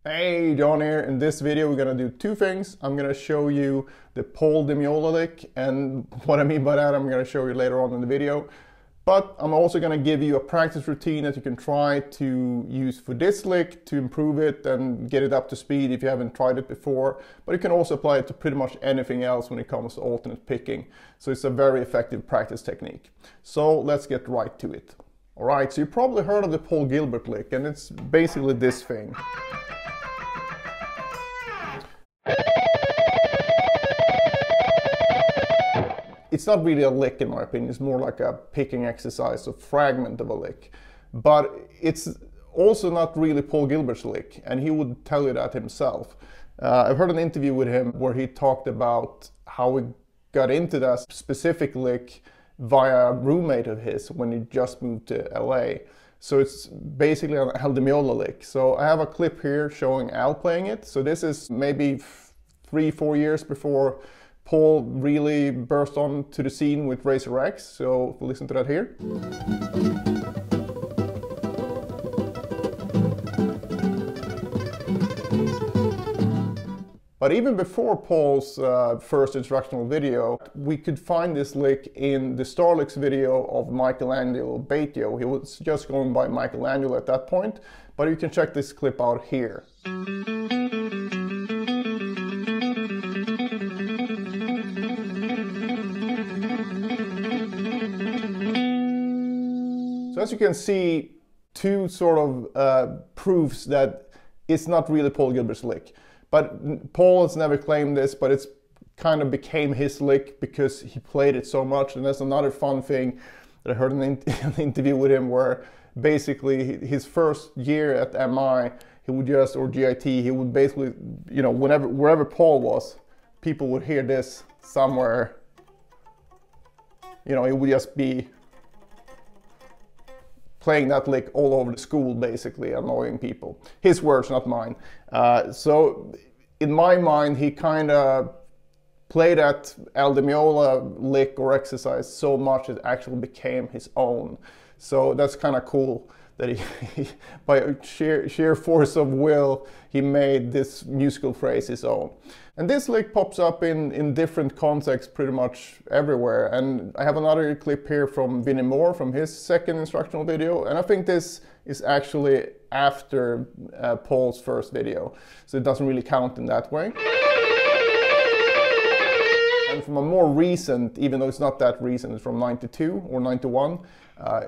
Hey, John here. In this video we're gonna do two things. I'm gonna show you the Paul Demiola lick, and what I mean by that I'm gonna show you later on in the video. But I'm also gonna give you a practice routine that you can try to use for this lick to improve it and get it up to speed if you haven't tried it before. But you can also apply it to pretty much anything else when it comes to alternate picking. So it's a very effective practice technique. So let's get right to it. Alright, so you probably heard of the Paul Gilbert lick, and it's basically this thing. It's not really a lick in my opinion, it's more like a picking exercise, a fragment of a lick. But it's also not really Paul Gilbert's lick, and he would tell you that himself. I've heard an interview with him where he talked about how he got into that specific lick via a roommate of his when he just moved to LA. So it's basically an Al Demiola lick. So I have a clip here showing Al playing it. So this is maybe 3-4 years before Paul really burst onto the scene with Razor X, so we'll listen to that here. But even before Paul's first instructional video, we could find this lick in the Starlicks video of Michelangelo Batio. He was just going by Michelangelo at that point, but you can check this clip out here. So as you can see, two sort of proofs that it's not really Paul Gilbert's lick. But Paul has never claimed this, but it's kind of became his lick because he played it so much. And that's another fun thing that I heard in an interview with him, where basically his first year at MI, he would just, or GIT, he would basically, you know, wherever Paul was, people would hear this somewhere. You know, it would just be playing that lick all over the school, basically, annoying people. His words, not mine. So in my mind, he kind of played that Al Demiola lick or exercise so much it actually became his own. So that's kind of cool that he by sheer force of will, he made this musical phrase his own. And this lick pops up in different contexts pretty much everywhere. And I have another clip here from Vinnie Moore from his second instructional video. And I think this is actually after Paul's first video. So it doesn't really count in that way. And from a more recent, even though it's not that recent, it's from 92 or 91,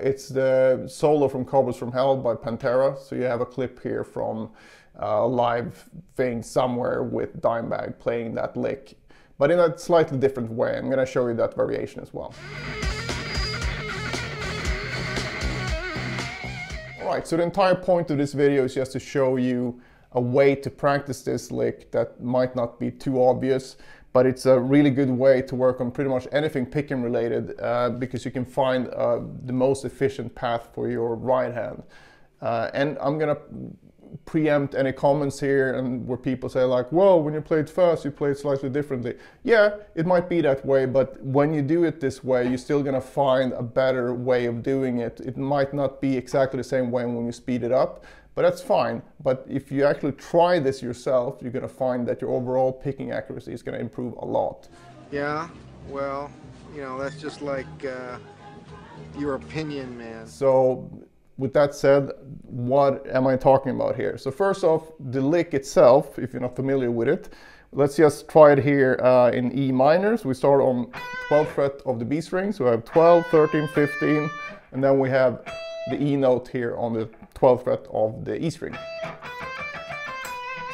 it's the solo from Cobras from Hell by Pantera. So you have a clip here from a live thing somewhere with Dimebag playing that lick, but in a slightly different way. I'm going to show you that variation as well. Alright, so the entire point of this video is just to show you a way to practice this lick that might not be too obvious, but it's a really good way to work on pretty much anything picking related, because you can find the most efficient path for your right hand. And I'm gonna preempt any comments here and where people say like, well, when you play it fast, you play it slightly differently. Yeah, it might be that way, but when you do it this way, you're still gonna find a better way of doing it. It might not be exactly the same way when you speed it up, but that's fine. But if you actually try this yourself, you're gonna find that your overall picking accuracy is gonna improve a lot. Yeah, well, you know, that's just like your opinion, man. So with that said, what am I talking about here? So first off, the lick itself, if you're not familiar with it, let's just try it here in E minors. We start on 12th fret of the B string, so we have 12, 13, 15, and then we have the E note here on the 12th fret of the E string.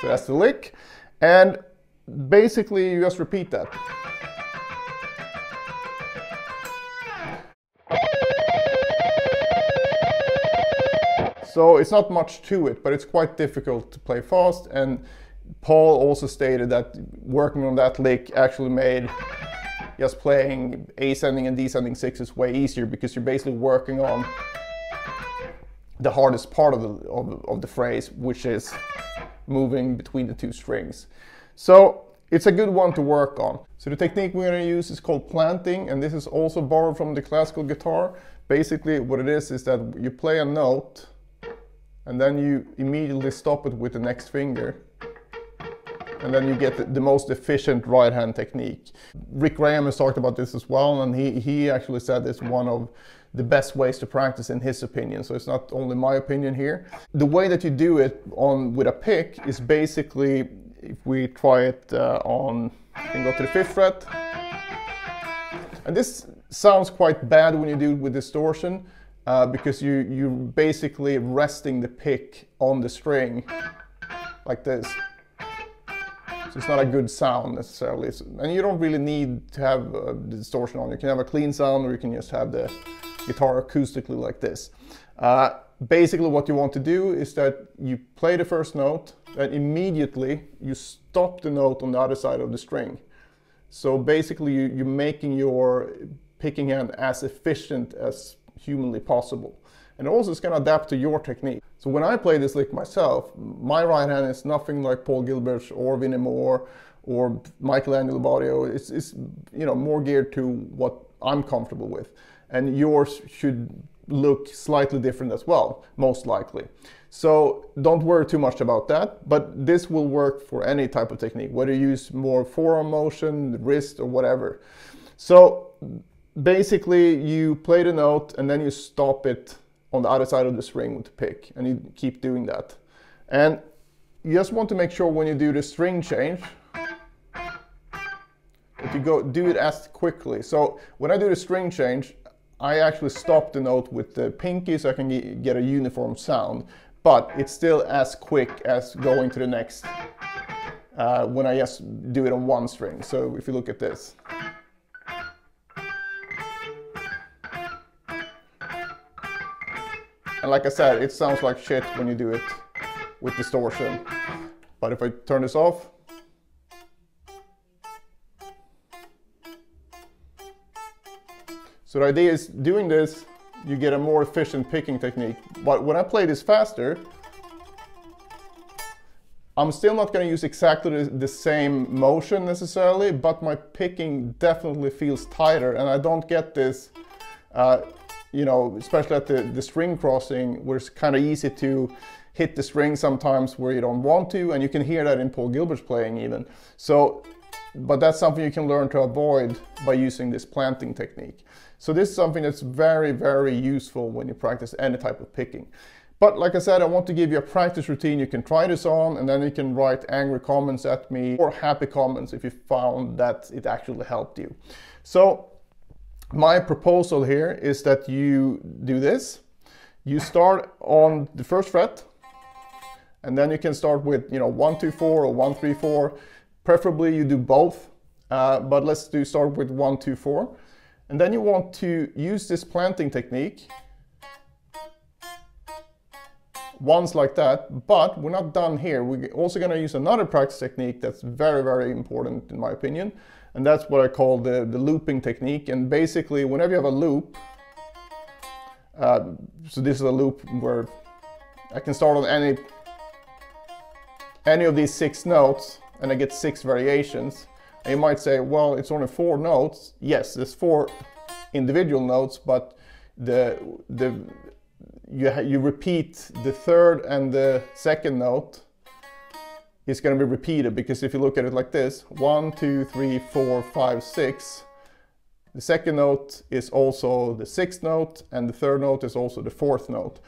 So that's the lick, and basically you just repeat that. So it's not much to it, but it's quite difficult to play fast, and Paul also stated that working on that lick actually made just playing ascending and descending sixes way easier, because you're basically working on the hardest part of the phrase, which is moving between the two strings. So it's a good one to work on. So the technique we're going to use is called planting, and this is also borrowed from the classical guitar. Basically what it is that you play a note and then you immediately stop it with the next finger. And then you get the most efficient right hand technique. Rick Graham has talked about this as well, and he actually said it's one of the best ways to practice in his opinion. So it's not only my opinion here. The way that you do it with a pick is basically, if we try it on, you can go to the 5th fret. And this sounds quite bad when you do it with distortion, because you're basically resting the pick on the string like this. So it's not a good sound necessarily. And you don't really need to have the distortion on. You can have a clean sound, or you can just have the guitar acoustically like this. Basically what you want to do is that you play the first note, and immediately you stop the note on the other side of the string. So basically you're making your picking hand as efficient as humanly possible. And also it's going to adapt to your technique. So when I play this lick myself, my right hand is nothing like Paul Gilbert's or Vinnie Moore or Michelangelo Barrio. It's more geared to what I'm comfortable with. And yours should look slightly different as well, most likely. So don't worry too much about that, but this will work for any type of technique, whether you use more forearm motion, wrist, or whatever. So basically you play the note and then you stop it on the other side of the string with the pick, and you keep doing that. And you just want to make sure when you do the string change that you do it as quickly. So when I do the string change, I actually stop the note with the pinky so I can get a uniform sound, but it's still as quick as going to the next when I just do it on one string. So if you look at this. And like I said, it sounds like shit when you do it with distortion. But if I turn this off, so the idea is doing this, you get a more efficient picking technique. But when I play this faster, I'm still not going to use exactly the same motion necessarily, but my picking definitely feels tighter, and I don't get this especially at the string crossing, where it's kind of easy to hit the string sometimes where you don't want to, and you can hear that in Paul Gilbert's playing even. So, but that's something you can learn to avoid by using this planting technique. So this is something that's very, very useful when you practice any type of picking. But like I said, I want to give you a practice routine. You can try this on, and then you can write angry comments at me or happy comments if you found that it actually helped you. So my proposal here is that you do this. You start on the 1st fret, and then you can start with 1, 2, 4 or 1, 3, 4. Preferably you do both, but let's start with 1, 2, 4. And then you want to use this planting technique once like that, but we're not done here. We're also going to use another practice technique that's very, very important in my opinion. And that's what I call the looping technique. And basically, whenever you have a loop, so this is a loop where I can start on any of these 6 notes, and I get 6 variations. And you might say, well, it's only 4 notes. Yes, there's 4 individual notes, but you repeat the 3rd and the 2nd note. It's going to be repeated, because if you look at it like this, 1, 2, 3, 4, 5, 6. The 2nd note is also the 6th note, and the 3rd note is also the 4th note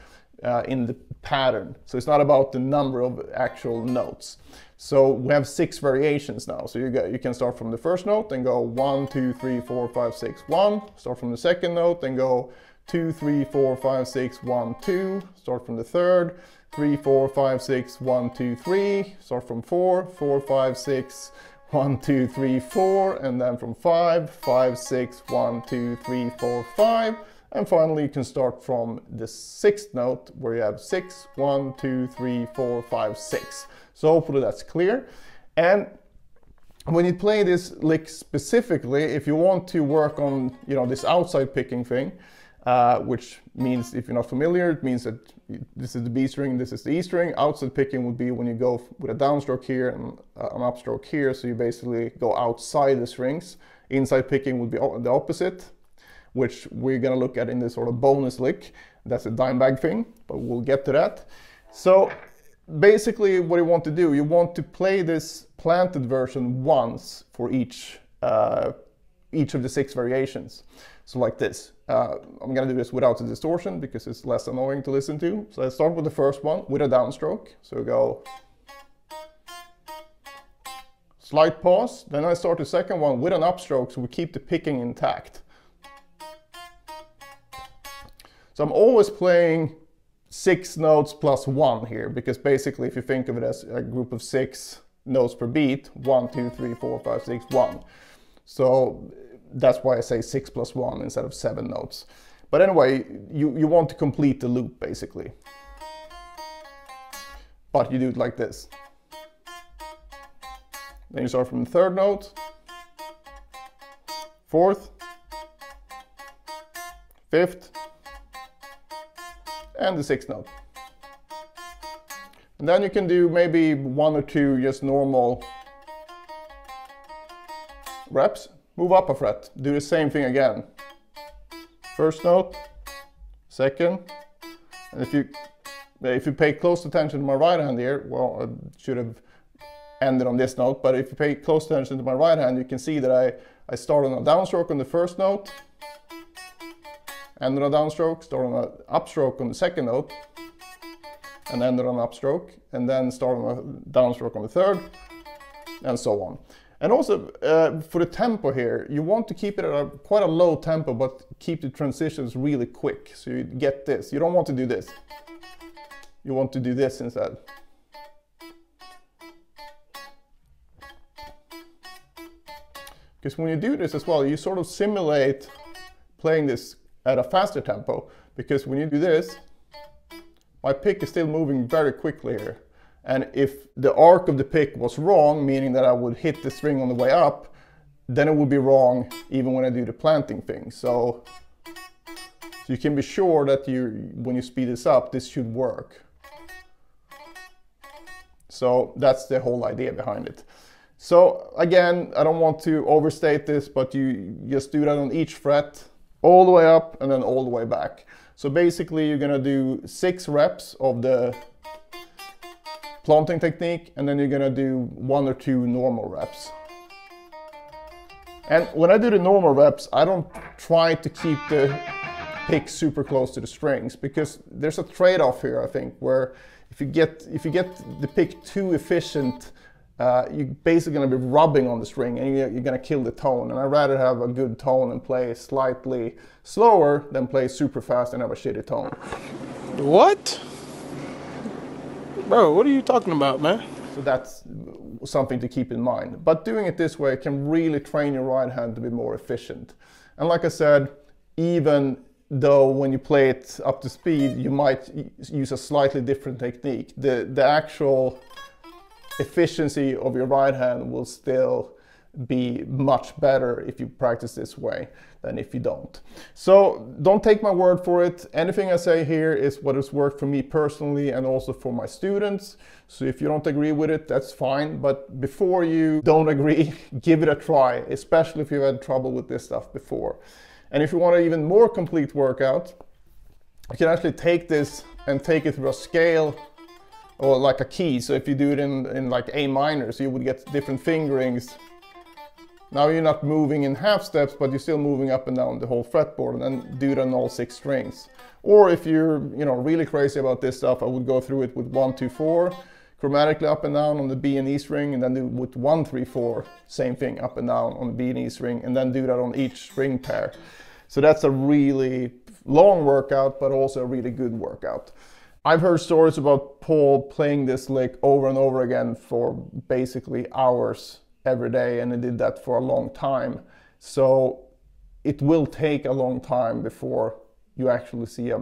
in the pattern. So it's not about the number of actual notes. So we have 6 variations now. So you can start from the 1st note and go 1, 2, 3, 4, 5, 6, 1. Start from the 2nd note and go 2, 3, 4, 5, 6, 1, 2. Start from the 3rd. 3, 4, 5, 6, 1, 2, 3. Start from 4, 4, 5, 6, 1, 2, 3, 4. And then from 5, 5, 6, 1, 2, 3, 4, 5. And finally you can start from the 6th note, where you have 6, 1, 2, 3, 4, 5, 6. So hopefully that's clear. And when you play this lick specifically, if you want to work on this outside picking thing, which means, if you're not familiar, it means that this is the B string, this is the E string. Outside picking would be when you go with a downstroke here and an upstroke here, so you basically go outside the strings. Inside picking would be the opposite, which we're gonna look at in this sort of bonus lick. That's a dime bag thing, but we'll get to that. So basically what you want to do, you want to play this planted version once for each of the 6 variations. So like this. I'm going to do this without the distortion because it's less annoying to listen to. So let's start with the first one with a downstroke. So we go slight pause, then I start the second one with an upstroke so we keep the picking intact. So I'm always playing 6 notes plus 1 here, because basically if you think of it as a group of 6 notes per beat, 1, 2, 3, 4, 5, 6, 1. So that's why I say 6 plus 1 instead of 7 notes. But anyway, you want to complete the loop basically. But you do it like this. Then you start from the 3rd note, 4th, 5th, and the 6th note. And then you can do maybe 1 or 2 just normal reps. Move up a fret, do the same thing again. 1st note, 2nd, and if you pay close attention to my right hand here, well, I should have ended on this note, but if you pay close attention to my right hand, you can see that I start on a downstroke on the 1st note, end on a downstroke, start on an upstroke on the 2nd note, and end on an upstroke, and then start on a downstroke on the 3rd, and so on. And also for the tempo here, you want to keep it at quite a low tempo, but keep the transitions really quick. So you get this. You don't want to do this. You want to do this instead. Because when you do this as well, you sort of simulate playing this at a faster tempo, because when you do this, my pick is still moving very quickly here. And if the arc of the pick was wrong, meaning that I would hit the string on the way up, then it would be wrong even when I do the planting thing. So you can be sure that when you speed this up, this should work. So that's the whole idea behind it. So again, I don't want to overstate this, but you just do that on each fret, all the way up and then all the way back. So basically you're gonna do 6 reps of the planting technique, and then you're gonna do 1 or 2 normal reps. And when I do the normal reps, I don't try to keep the pick super close to the strings, because there's a trade-off here, I think, where if you get the pick too efficient, you're basically going to be rubbing on the string and you're going to kill the tone. And I'd rather have a good tone and play slightly slower than play super fast and have a shitty tone. What? Bro, what are you talking about, man? So that's something to keep in mind. But doing it this way can really train your right hand to be more efficient. And like I said, even though when you play it up to speed, you might use a slightly different technique, the actual efficiency of your right hand will still be much better if you practice this way than if you don't. So don't take my word for it. Anything I say here is what has worked for me personally and also for my students. So if you don't agree with it, that's fine. But before you don't agree, give it a try, especially if you've had trouble with this stuff before. And if you want an even more complete workout, you can actually take this and take it through a scale or like a key. So if you do it in like A minor, so you would get different fingerings. Now you're not moving in half steps, but you're still moving up and down the whole fretboard, and then do it on all 6 strings. Or if you're really crazy about this stuff, I would go through it with 1, 2, 4, chromatically up and down on the B and E string, and then do it with 1, 3, 4, same thing up and down on the B and E string, and then do that on each string pair. So that's a really long workout, but also a really good workout. I've heard stories about Paul playing this lick over and over again for basically hours every day, and he did that for a long time. So it will take a long time before you actually see a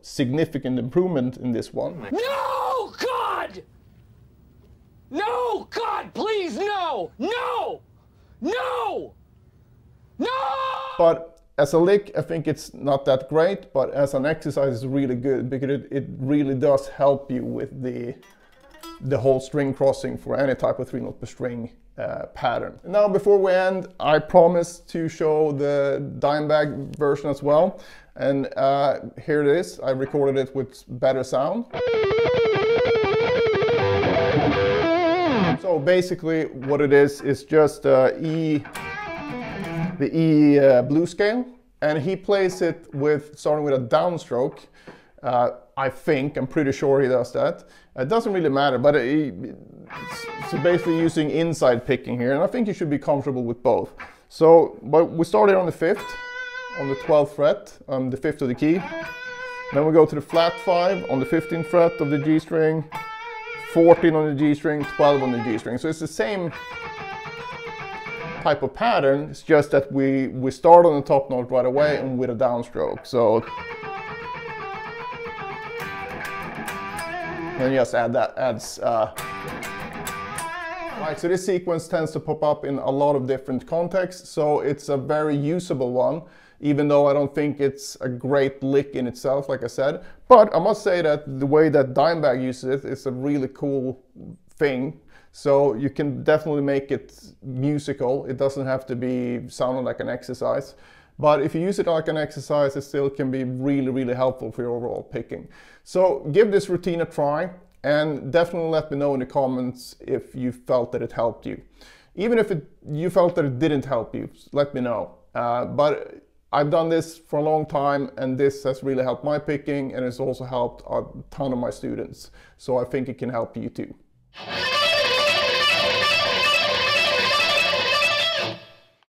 significant improvement in this one. No, God! No, God, please, no! No! No! No! But as a lick, I think it's not that great, but as an exercise, it's really good because it really does help you with the whole string crossing for any type of 3-note per string pattern. Now, before we end, I promised to show the dime bag version as well, and here it is. I recorded it with better sound. So basically what it is just the E blues scale, and he plays it with starting with a downstroke. I'm pretty sure he does that. It doesn't really matter, but so basically using inside picking here, and I think you should be comfortable with both. So, but we started on the 5th, on the 12th fret, the 5th of the key. Then we go to the flat 5 on the 15th fret of the G string, 14 on the G string, 12 on the G string. So it's the same type of pattern, it's just that we start on the top note right away and with a downstroke. So then just adds right, so this sequence tends to pop up in a lot of different contexts, so it's a very usable one, even though I don't think it's a great lick in itself, like I said. But I must say that the way that Dimebag uses it is a really cool thing. So you can definitely make it musical. It doesn't have to be sounding like an exercise. But if you use it like an exercise, it still can be really, really helpful for your overall picking. So give this routine a try, and definitely let me know in the comments if you felt that it helped you. Even if you felt that it didn't help you, let me know. But I've done this for a long time, and this has really helped my picking, and it's also helped a ton of my students. So I think it can help you too.